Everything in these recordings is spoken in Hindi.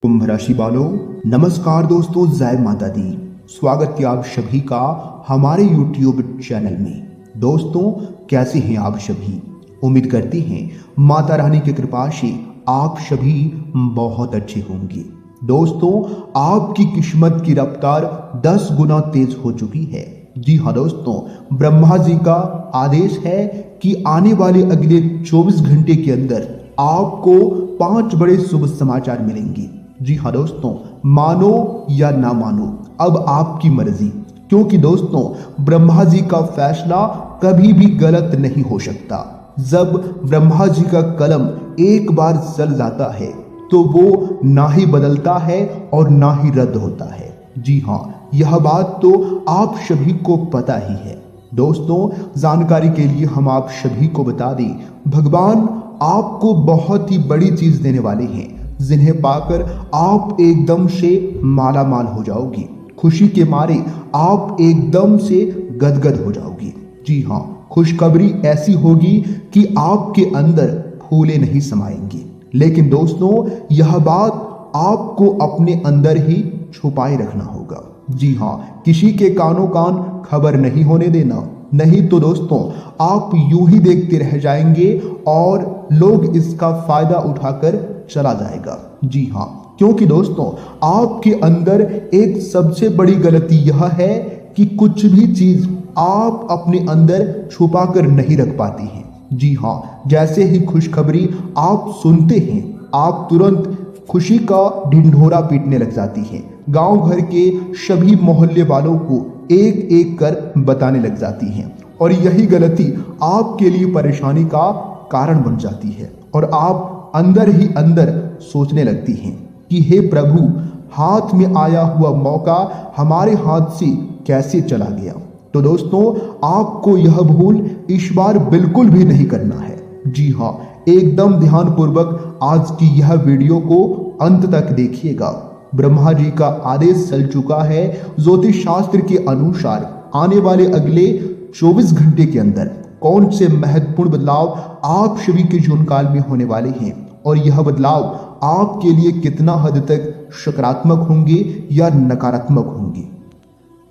कुंभ राशि वालों, नमस्कार दोस्तों, जय माता दी। स्वागत है आप सभी का हमारे YouTube चैनल में। दोस्तों, कैसे हैं आप सभी? उम्मीद करते हैं माता रानी की कृपा से आप सभी बहुत अच्छे होंगे। दोस्तों, आपकी किस्मत की रफ्तार 10 गुना तेज हो चुकी है। जी हाँ दोस्तों, ब्रह्मा जी का आदेश है कि आने वाले अगले 24 घंटे के अंदर आपको 5 बड़े शुभ समाचार मिलेंगे। जी हाँ दोस्तों, मानो या ना मानो, अब आपकी मर्जी। क्योंकि दोस्तों, ब्रह्मा जी का फैसला कभी भी गलत नहीं हो सकता। जब ब्रह्मा जी का कलम एक बार चल जाता है तो वो ना ही बदलता है और ना ही रद्द होता है। जी हाँ, यह बात तो आप सभी को पता ही है। दोस्तों, जानकारी के लिए हम आप सभी को बता दें, भगवान आपको बहुत ही बड़ी चीज देने वाले हैं, जिन्हें पाकर आप एकदम से माला माल हो जाओगी। खुशी के मारे आप एकदम से गदगद हो जाओगी। जी हाँ, खुशखबरी ऐसी होगी कि आपके अंदर फूले नहीं समाएंगी। लेकिन दोस्तों, यह बात आपको अपने अंदर ही छुपाए रखना होगा। जी हाँ, किसी के कानों कान खबर नहीं होने देना, नहीं तो दोस्तों आप यूं ही देखते रह जाएंगे और लोग इसका फायदा उठाकर चला जाएगा। जी हाँ, क्योंकि दोस्तों आपके अंदर एक सबसे बड़ी गलती यह है कि कुछ भी चीज आप अपने अंदर छुपा कर नहीं रख पाती हैं। जी हाँ, जैसे ही खुशखबरी आप सुनते हैं, आप तुरंत खुशी का ढिंढोरा पीटने लग जाती हैं। गांव घर के सभी मोहल्ले वालों को एक एक कर बताने लग जाती हैं और यही गलती आपके लिए परेशानी का कारण बन जाती है और आप अंदर ही अंदर सोचने लगती हैं कि हे प्रभु, हाथ में आया हुआ मौका हमारे हाथ से कैसे चला गया। तो दोस्तों, आपको यह भूल इस बार बिल्कुल भी नहीं करना है। जी हाँ, एकदम ध्यानपूर्वक आज की यह वीडियो को अंत तक देखिएगा। ब्रह्मा जी का आदेश चल चुका है। ज्योतिष शास्त्र के अनुसार आने वाले अगले 24 घंटे के अंदर कौन से महत्वपूर्ण बदलाव आप सभी के जीवन काल में होने वाले हैं और यह बदलाव आपके लिए कितना हद तक सकारात्मक होंगे या नकारात्मक होंगे,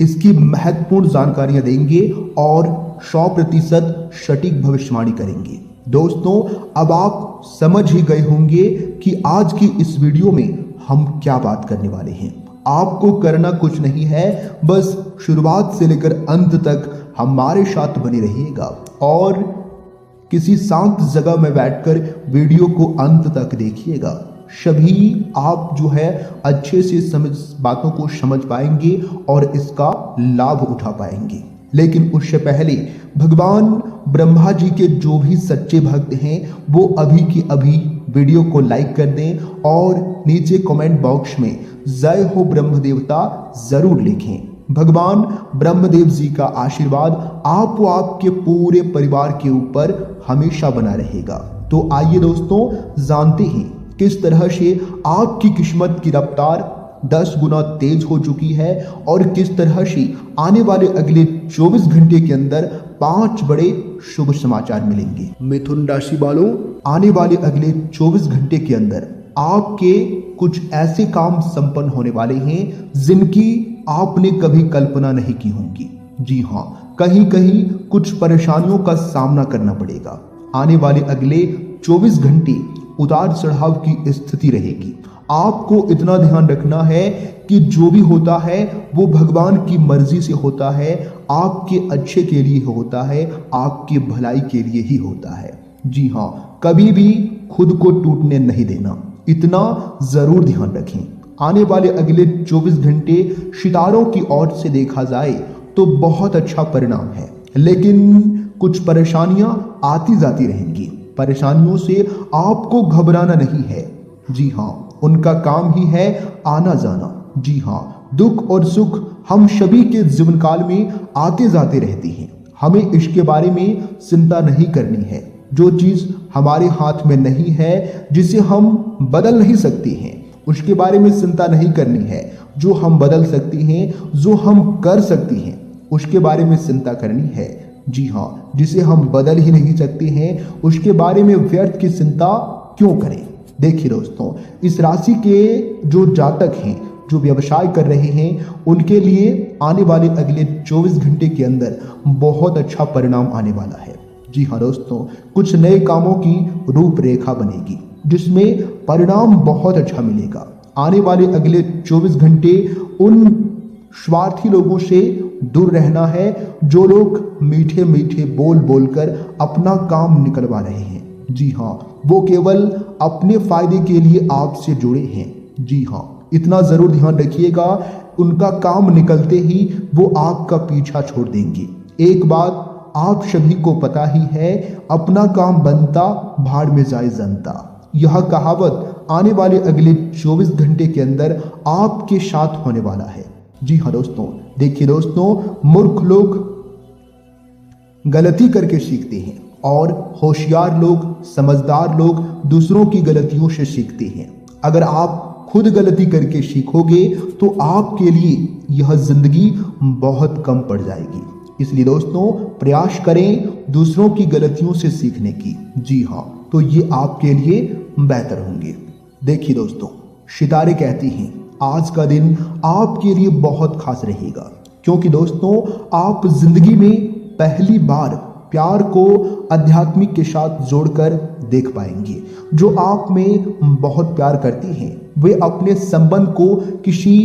इसकी महत्वपूर्ण जानकारियां देंगे और 100% सटीक भविष्यवाणी करेंगे। दोस्तों, अब आप समझ ही गए होंगे कि आज की इस वीडियो में हम क्या बात करने वाले हैं। आपको करना कुछ नहीं है, बस शुरुआत से लेकर अंत तक हमारे साथ बने रहिएगा और किसी शांत जगह में बैठकर वीडियो को अंत तक देखिएगा। सभी आप जो है अच्छे से बातों को समझ पाएंगे और इसका लाभ उठा पाएंगे। लेकिन उससे पहले भगवान ब्रह्मा जी के जो भी सच्चे भक्त हैं वो अभी की अभी वीडियो को लाइक कर दें और नीचे कमेंट बॉक्स में जय हो ब्रह्म देवता जरूर लिखें। भगवान ब्रह्मदेव जी का आशीर्वाद आप व आपके पूरे परिवार के ऊपर हमेशा बना रहेगा। तो आइए दोस्तों, जानते हैं किस तरह से आपकी किस्मत की रफ्तार 10 गुना तेज हो चुकी है और किस तरह से आने वाले अगले 24 घंटे के अंदर 5 बड़े शुभ समाचार मिलेंगे। मिथुन राशि वालों, आने वाले अगले 24 घंटे के अंदर आपके कुछ ऐसे काम संपन्न होने वाले हैं जिनकी आपने कभी कल्पना नहीं की होंगी। जी हाँ, कहीं कहीं कुछ परेशानियों का सामना करना पड़ेगा। आने वाले अगले 24 घंटे उतार चढ़ाव की स्थिति रहेगी। आपको इतना ध्यान रखना है कि जो भी होता है वो भगवान की मर्जी से होता है, आपके अच्छे के लिए होता है, आपके भलाई के लिए ही होता है। जी हाँ, कभी भी खुद को टूटने नहीं देना, इतना जरूर ध्यान रखें। आने वाले अगले 24 घंटे सितारों की ओर से देखा जाए तो बहुत अच्छा परिणाम है, लेकिन कुछ परेशानियां आती जाती रहेंगी। परेशानियों से आपको घबराना नहीं है। जी हाँ, उनका काम ही है आना जाना। जी हाँ, दुख और सुख हम सभी के जीवन काल में आते जाते रहती हैं। हमें इसके बारे में चिंता नहीं करनी है। जो चीज हमारे हाथ में नहीं है, जिसे हम बदल नहीं सकते हैं, उसके बारे में चिंता नहीं करनी है। जो हम बदल सकती हैं, जो हम कर सकती हैं, उसके बारे में चिंता करनी है। जी हाँ, जिसे हम बदल ही नहीं सकते हैं, उसके बारे में व्यर्थ की चिंता क्यों करें। देखिए दोस्तों, इस राशि के जो जातक हैं, जो व्यवसाय कर रहे हैं, उनके लिए आने वाले अगले 24 घंटे के अंदर बहुत अच्छा परिणाम आने वाला है। जी हाँ दोस्तों, कुछ नए कामों की रूपरेखा बनेगी जिसमें परिणाम बहुत अच्छा मिलेगा। आने वाले अगले 24 घंटे उन स्वार्थी लोगों से दूर रहना है जो लोग मीठे मीठे बोल बोलकर अपना काम निकलवा रहे हैं। जी हाँ, वो केवल अपने फायदे के लिए आपसे जुड़े हैं। जी हाँ, इतना जरूर ध्यान रखिएगा, उनका काम निकलते ही वो आपका पीछा छोड़ देंगे। एक बात आप सभी को पता ही है, अपना काम बनता भाड़ में जाए जनता। यह कहावत आने वाले अगले 24 घंटे के अंदर आपके साथ होने वाला है। जी हाँ दोस्तों, देखिए दोस्तों, मूर्ख लोग गलती करके सीखते हैं और होशियार लोग, समझदार लोग दूसरों की गलतियों से सीखते हैं। अगर आप खुद गलती करके सीखोगे तो आपके लिए यह जिंदगी बहुत कम पड़ जाएगी। इसलिए दोस्तों, प्रयास करें दूसरों की गलतियों से सीखने की। जी हाँ, तो ये आपके लिए बेहतर होंगे। देखिए दोस्तों, सितारे कहती हैं आज का दिन आपके लिए बहुत खास रहेगा, क्योंकि दोस्तों आप जिंदगी में पहली बार प्यार को आध्यात्मिक के साथ जोड़कर देख पाएंगे। जो आप में बहुत प्यार करती हैं, वे अपने संबंध को किसी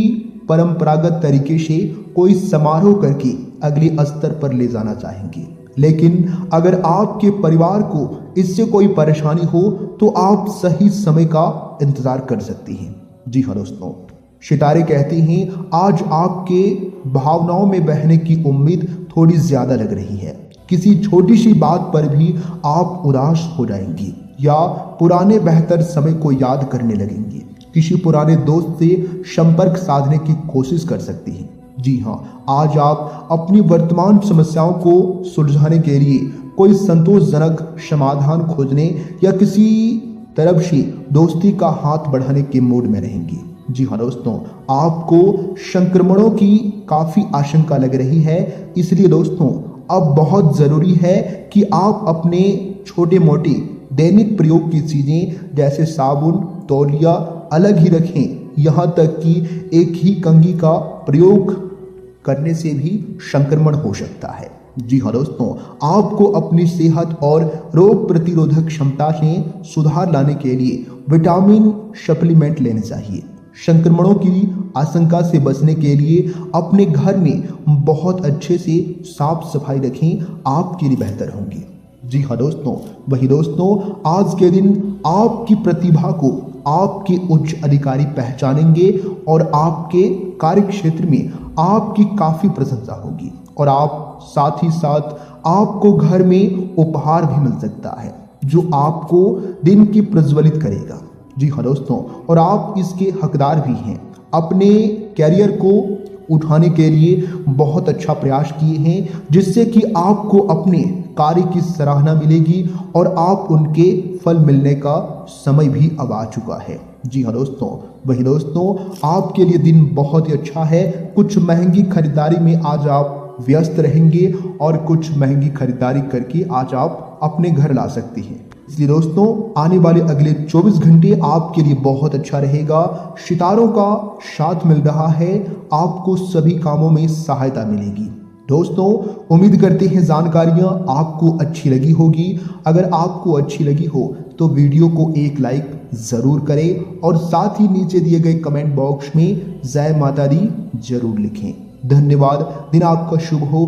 परंपरागत तरीके से कोई समारोह करके अगले स्तर पर ले जाना चाहेंगे। लेकिन अगर आपके परिवार को इससे कोई परेशानी हो तो आप सही समय का इंतजार कर सकती हैं। जी हाँ दोस्तों, सितारे कहती हैं आज आपके भावनाओं में बहने की उम्मीद थोड़ी ज्यादा लग रही है। किसी छोटी सी बात पर भी आप उदास हो जाएंगी या पुराने बेहतर समय को याद करने लगेंगी। किसी पुराने दोस्त से संपर्क साधने की कोशिश कर सकती हैं। जी हाँ, आज आप अपनी वर्तमान समस्याओं को सुलझाने के लिए कोई संतोषजनक समाधान खोजने या किसी तरफ से दोस्ती का हाथ बढ़ाने के मूड में रहेंगी। जी हाँ दोस्तों, आपको संक्रमणों की काफी आशंका लग रही है। इसलिए दोस्तों, अब बहुत जरूरी है कि आप अपने छोटे मोटे दैनिक प्रयोग की चीजें जैसे साबुन, तौलिया अलग ही रखें। यहाँ तक कि एक ही कंघी का प्रयोग करने से भी संक्रमण हो सकता है। जी हाँ दोस्तों, आपको अपनी सेहत और रोग प्रतिरोधक क्षमता में सुधार लाने के लिए विटामिन सप्लीमेंट लेने चाहिए। संक्रमणों की आशंका से बचने के लिए अपने घर में बहुत अच्छे से साफ सफाई रखें, आपके लिए बेहतर होंगे। जी हाँ दोस्तों, वही दोस्तों, आज के दिन आपकी प्रतिभा को आपके उच्च अधिकारी पहचानेंगे और आपके कार्य क्षेत्र में आपकी काफी प्रशंसा होगी और आप साथ ही साथ आपको घर में उपहार भी मिल सकता है जो आपको दिन की प्रज्वलित करेगा। जी हाँ दोस्तों, और आप इसके हकदार भी हैं। अपने कैरियर को उठाने के लिए बहुत अच्छा प्रयास किए हैं जिससे कि आपको अपने कार्य की सराहना मिलेगी और आप उनके फल मिलने का समय भी अब आ चुका है। जी हाँ दोस्तों, वही दोस्तों, आपके लिए दिन बहुत ही अच्छा है। कुछ महंगी खरीदारी में आज आप व्यस्त रहेंगे और कुछ महंगी खरीदारी करके आज आप अपने घर ला सकती हैं। इसलिए दोस्तों, आने वाले अगले 24 घंटे आपके लिए बहुत अच्छा रहेगा। सितारों का साथ मिल रहा है, आपको सभी कामों में सहायता मिलेगी। दोस्तों, उम्मीद करते हैं जानकारियां आपको अच्छी लगी होगी। अगर आपको अच्छी लगी हो तो वीडियो को एक लाइक जरूर करें और साथ ही नीचे दिए गए कमेंट बॉक्स में जय माता दी जरूर लिखें। धन्यवाद। दिन आपका शुभ हो।